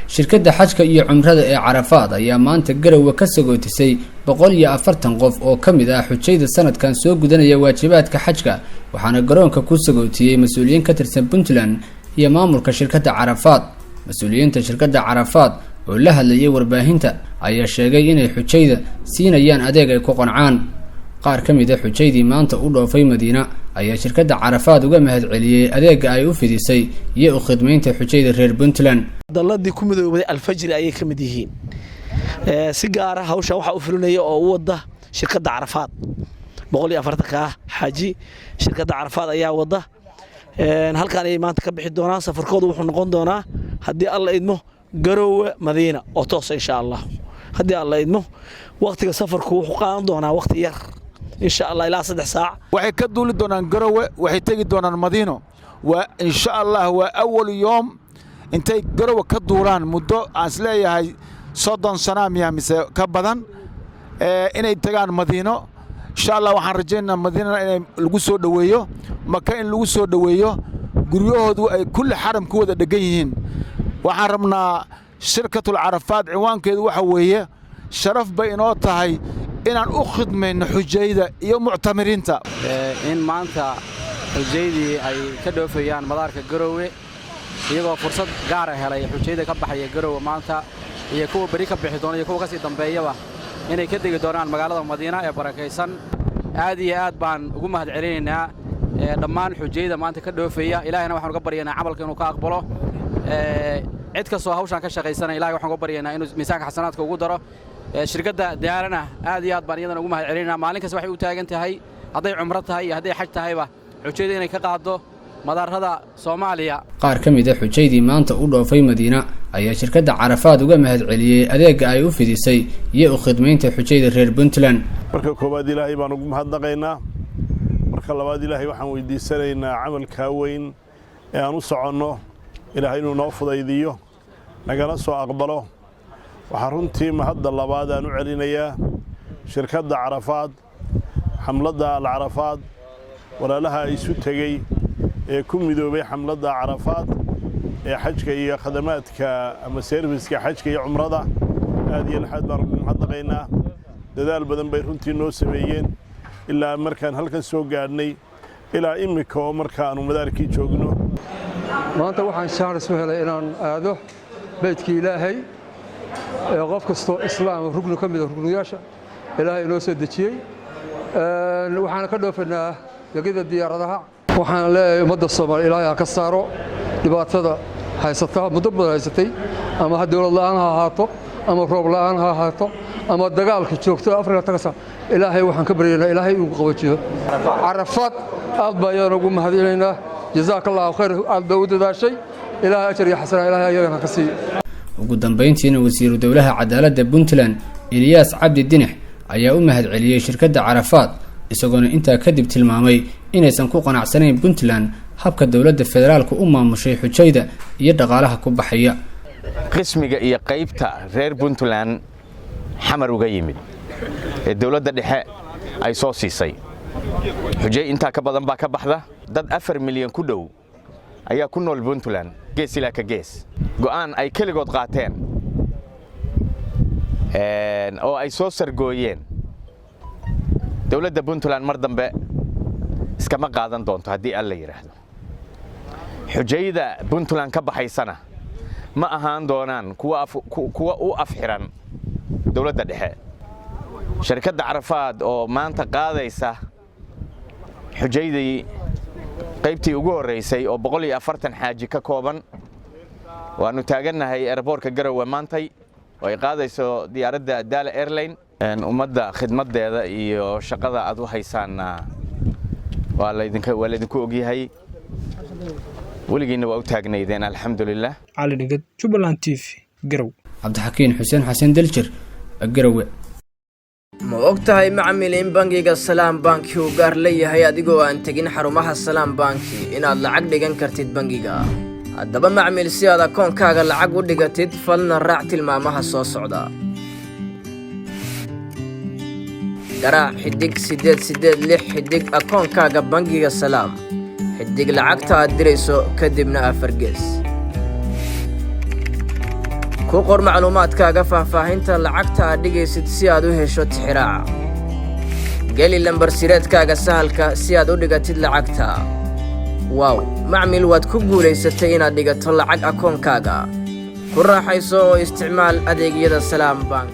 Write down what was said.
shirkadda xajka iyo cumrada ee Carafaad ayaa maanta Garowe ka sagootisay 140 qof oo kamid ah xujayda sanadkan soo gudanaya waajibaadka xajka waxaana garoonka ku sagootiyay mas'uuliyiin ka tirsan Puntland iyo maamulka shirkadda Carafaad mas'uuliyiinta shirkadda Carafaad oo la hadlayay warbaahinta ayaa sheegay inay xujayda siinayaan adeeg ay ku qancaan qaar kamid ah xujaydii maanta u dhoofay Madiina ayaa shirkadda Carafaad uga mahad celiyay adeega ay u fidisay iyo u khidmaynta xujayda reer Puntland daladii ku midoobay Al-Fajr ayay kamid yihiin si gaar ah hawsha waxa u fulinaya oo wada shirkadda Carafaad 140 xaji shirkadda Carafaad ayaa wada halkaan ay maanta ka bixi doonaan safarkoodu wuxuu noqon doonaa hadii alla idmo Garowe Madiina oo toos insha Allah hadii alla idmo waqtiga safarku wuxuu qaadan doonaa waqti yar insha Allah ilaa 3 saac waxay ka duuli doonaan Garowe waxay tagi doonaan Madiino wa insha Allah waa awal yoom intay Garowe ka duulaan muddo aan isleeyahay 30 sano mise ka badan inay tagaan Madiino insha Allah waxaan rajaynaynaa Madiina in lagu soo dhaweeyo Maka in lagu soo dhaweeyo guryahoodu ay kulli xaram ku wada dhagan yihiin waxaan rabnaa shirkadda Carafaad ciwaankeedu waxa weeye sharaf bay inoo tahay inaan u khidmayno xujayda iyo muctamiriinta in maanta xujaydii ay ka dhoofayaan madaarka Garowe iyagoo fursad gaar ah helay xujayda ka baxaya Garowe maanta iyo kuwa bari ka bixi doona iyo kuwa ka sii dambeeyaba inay ka degi doonaan magaalada Madiina ee barakeysan aad iyo aad baan ugu mahad celinaynaa dhammaan xujayda maanta ka dhoofaya ilaahayna waxaan uga baryaynaa camalka inuu ka aqbalo cid kastoo hawshan ka shaqeysana ilaahay waxaan uga baryaynaa inuu miisaanka xasanaadka ugu daro shirkadda Daalana aad iyo aad baan iyadana ugu mahad celinaynaa maalin kasta waxay u taagan tahay haday cumro tahay iyo haday xaj tahayba xujayda inay ka qaado madaarada Soomaaliya qaar kamid ah xujaydii maanta u dhoofay Madiina ayaa shirkadda Carafaad uga mahad celiyay adeega ay u fidisay iyo u khidmaynta xujayda reer Puntland marka koobaad ilaahay baan ugu mahadnaqaynaa marka labaad ilaahay waxaan weydiisanaynaa camalka weyn ee aan u soconno ilaahay inuu noo fudaydiyo nagala soo aqbalo waxaan runtii mahadda labaad aan u celinayaa shirkadda Carafaad xamladda Al-Carafaad walaalaha isu tagay ee ku midoobay xamladda Carafaad ee xajka iyo khidmaadka ama serviceka xajka iyo cumrada aad iyo laxad baan ugu mahadnaqaynaa dadaal badan bay runtii noo sameeyeen ilaa markaan halkan soo gaadhnay ilaa imika oo markaanu madaarkii joogno maanta waxaan shaaris u helay inaan aado beedkii Ilaahay qof kasto islaam rugnu kamid ah rugniyaasha Ilaahay inoo soo dejiyay waxaan ka dhoofanaa yagida diyaaradaha waxaan leeyahay ummadda Soomaaliyeed Ilaahay ka saaro dhibaatada haysata muddo badan haysatay ama dawlad la'aan ha ahaato ama roob la'aan ha ahaato ama dagaalka joogto Afrika tagasa Ilaahay waxaan ka baryaynaa Ilaahay uu qabajiyo Carafaad aad baan ugu mahadcelinaynaa jazakallahu khayr aad dawladdaashay Ilaahay ajir iyo xasana Ilaahay ayagana ka sii ugu dambeyntiina wasiiru dawladda cadaaladda Puntland Ilyas Cabdi Dinax ayaa u mahad celiyay shirkadda Carafaad isagoona intaa kadib tilmaamay inaysan ku qanacsanayn Puntland habka dawladda federaalku u maamushay xujayda iyo dhaqaalaha ku baxaya qismiga iyo qaybta reer Puntland xamar uga yimid ee dawladda dhexe ay soo siisay xujay inta ka badan baa ka baxda dad 4 milyan ku dhow ayaa ku nool Puntland gees ilaa ka gees go'aan ay kaligood qaateen oo ay soo sargooyeen dawladda Puntland mar dambe iskama qaadan doonto hadii alla yiraahdo xujayda Puntland ka baxaysana ma ahaan doonaan kuwa u afxiran dawladda dhexe shirkadda Carafaad oo maanta qaadaysa xujaydii qaybtii ugu horeysay oo 140 xaaji ka kooban waanu taaganahay airportka Garowe maantay oo ay qaadayso diyaaradda Daala Airline ummadda khidmadeeda iyo shaqada aad u haysaana waa la idinku ogyahay waligiina waa u taagnaydeen alxamdulillah cali dhigad Jubaland TV Garowe Cabdixakiin Xuseen Xasan Daljir Garowe ma ogtahay macmiil in bangiga Salaam Bank uu gaar leeyahay adigoo aan tagin xarumaha Salaam Bank inaad lacag dhigan kartid bangiga haddaba macmiil si aad akoonkaaga lacag u dhigatid falna raac tilmaamaha soo socda garaac xidig 886 xidig akoonkaaga bangiga Salaam xidig lacagta aad dirayso kadibna 4 gees ku qor macluumaadkaaga faahfaahinta lacagta aad dhigaysid si aad u hesho tixiraaca geli lambar sireedkaaga sahalka si aad u dhigatid lacagta wow macmiil waad ku guulaysatay inaad dhigato lacag akoonkaaga ku raaxayso oo isticmaal adeegyada Salaam Bank